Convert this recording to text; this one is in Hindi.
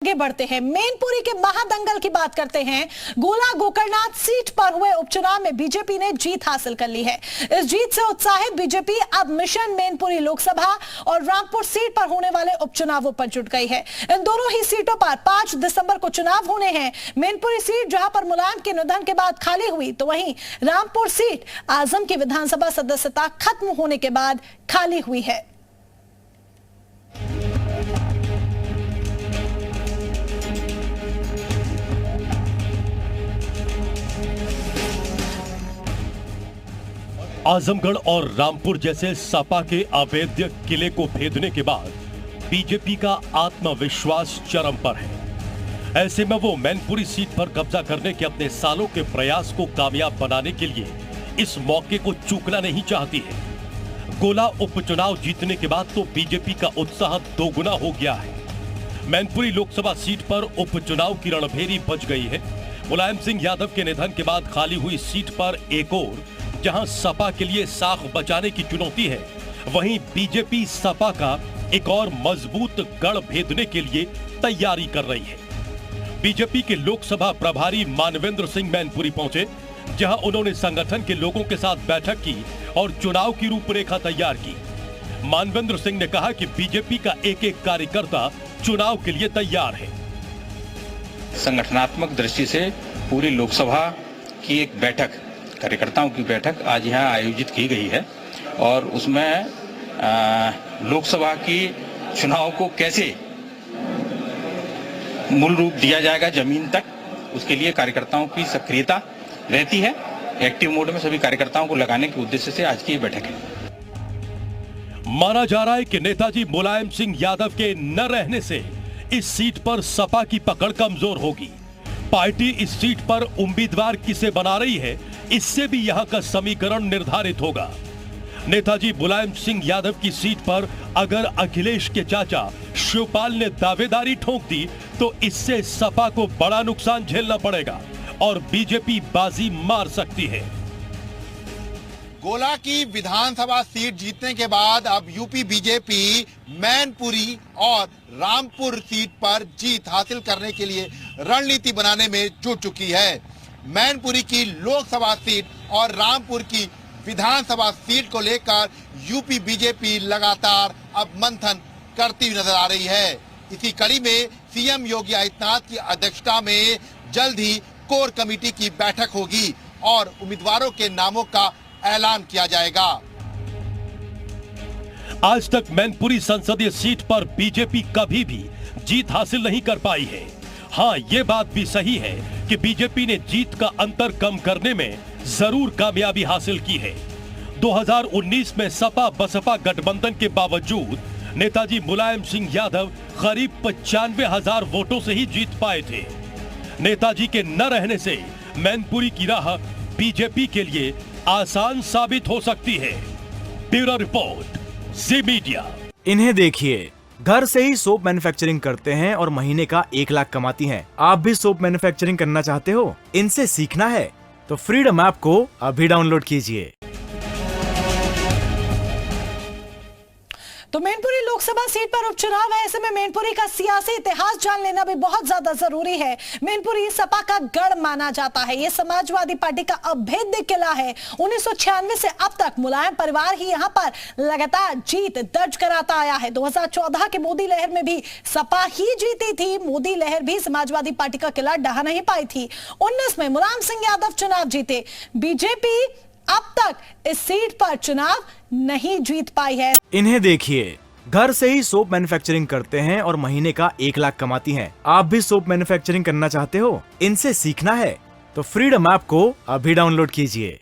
आगे बढ़ते हैं, मैनपुरी के महादंगल की बात करते हैं। गोला गोकर्णनाथ सीट पर हुए उपचुनाव में बीजेपी ने जीत हासिल कर ली है। इस जीत से उत्साहित बीजेपी अब मिशन मैनपुरी लोकसभा और रामपुर सीट पर होने वाले उपचुनावों पर जुट गई है। इन दोनों ही सीटों पर 5 दिसंबर को चुनाव होने हैं। मैनपुरी सीट जहां पर मुलायम के निधन के बाद खाली हुई, तो वहीं रामपुर सीट आजम की विधानसभा सदस्यता खत्म होने के बाद खाली हुई है। आजमगढ़ और रामपुर जैसे सपा के अवैध किले को भेदने के बाद बीजेपी का आत्मविश्वास चरम पर है। ऐसे में वो मैनपुरी सीट पर कब्जा करने के अपने सालों के प्रयास को कामयाब बनाने के लिए इस मौके को चूकना नहीं चाहती है। गोला उपचुनाव जीतने के बाद तो बीजेपी का उत्साह दोगुना हो गया है। मैनपुरी लोकसभा सीट पर उपचुनाव की रणभेरी बज गई है। मुलायम सिंह यादव के निधन के बाद खाली हुई सीट पर एक और जहां सपा के लिए साख बचाने की चुनौती है, वहीं बीजेपी सपा का एक और मजबूत गढ़ भेदने के लिए तैयारी कर रही है। बीजेपी के लोकसभा प्रभारी मानवेंद्र सिंह मैनपुरी पहुंचे, जहां उन्होंने संगठन के लोगों के साथ बैठक की और चुनाव की रूपरेखा तैयार की। मानवेंद्र सिंह ने कहा कि बीजेपी का एक एक कार्यकर्ता चुनाव के लिए तैयार है। संगठनात्मक दृष्टि से पूरी लोकसभा की एक बैठक, कार्यकर्ताओं की बैठक आज यहाँ आयोजित की गई है और उसमें लोकसभा की चुनाव को कैसे मूल रूप दिया जाएगा जमीन तक, उसके लिए कार्यकर्ताओं की सक्रियता रहती है। एक्टिव मोड में सभी कार्यकर्ताओं को लगाने के उद्देश्य से आज की ये बैठक है। माना जा रहा है कि नेताजी मुलायम सिंह यादव के न रहने से इस सीट पर सपा की पकड़ कमजोर होगी। पार्टी इस सीट पर उम्मीदवार किसे बना रही है, इससे भी यहां का समीकरण निर्धारित होगा। नेताजी मुलायम सिंह यादव की सीट पर अगर अखिलेश के चाचा शिवपाल ने दावेदारी ठोक दी, तो इससे सपा को बड़ा नुकसान झेलना पड़ेगा और बीजेपी बाजी मार सकती है। गोला की विधानसभा सीट जीतने के बाद अब यूपी बीजेपी मैनपुरी और रामपुर सीट पर जीत हासिल करने के लिए रणनीति बनाने में जुट चुकी है। मैनपुरी की लोकसभा सीट और रामपुर की विधानसभा सीट को लेकर यूपी बीजेपी लगातार अब मंथन करती नजर आ रही है। इसी कड़ी में सीएम योगी आदित्यनाथ की अध्यक्षता में जल्द ही कोर कमेटी की बैठक होगी और उम्मीदवारों के नामों का ऐलान किया जाएगा। आज तक मैनपुरी संसदीय सीट पर बीजेपी कभी भी जीत हासिल नहीं कर पाई है। हाँ, ये बात भी सही है कि बीजेपी ने जीत का अंतर कम करने में जरूर कामयाबी हासिल की है। 2019 में सपा बसपा गठबंधन के बावजूद नेताजी मुलायम सिंह यादव करीब 95,000 वोटों से ही जीत पाए थे। नेताजी के न रहने से मैनपुरी की राह बीजेपी के लिए आसान साबित हो सकती है। ब्यूरो रिपोर्ट, जी मीडिया। इन्हें देखिए, घर से ही सोप मैन्युफैक्चरिंग करते हैं और महीने का 1 लाख कमाती हैं। आप भी सोप मैन्युफैक्चरिंग करना चाहते हो, इनसे सीखना है तो फ्रीडम ऐप को अभी डाउनलोड कीजिए। तो मैनपुरी लोकसभा सीट पर उपचुनाव है। ऐसे में मैनपुरी का सियासी इतिहास जान लेना भी बहुत ज्यादा जरूरी है। मैनपुरी सपा का गढ़ माना जाता है। ये समाजवादी पार्टी का अभेद्य किला है। 1996 से अब तक मुलायम परिवार ही यहां पर लगातार जीत दर्ज कराता आया है। 2014 के मोदी लहर में भी सपा ही जीती थी। मोदी लहर भी समाजवादी पार्टी का किला ढहा नहीं पाई थी। 19 में मुलायम सिंह यादव चुनाव जीते। बीजेपी अब तक इस सीट पर चुनाव नहीं जीत पाई है। इन्हें देखिए, घर से ही सोप मैन्युफैक्चरिंग करते हैं और महीने का 1 लाख कमाती हैं। आप भी सोप मैन्युफैक्चरिंग करना चाहते हो, इनसे सीखना है तो फ्रीडम ऐप को अभी डाउनलोड कीजिए।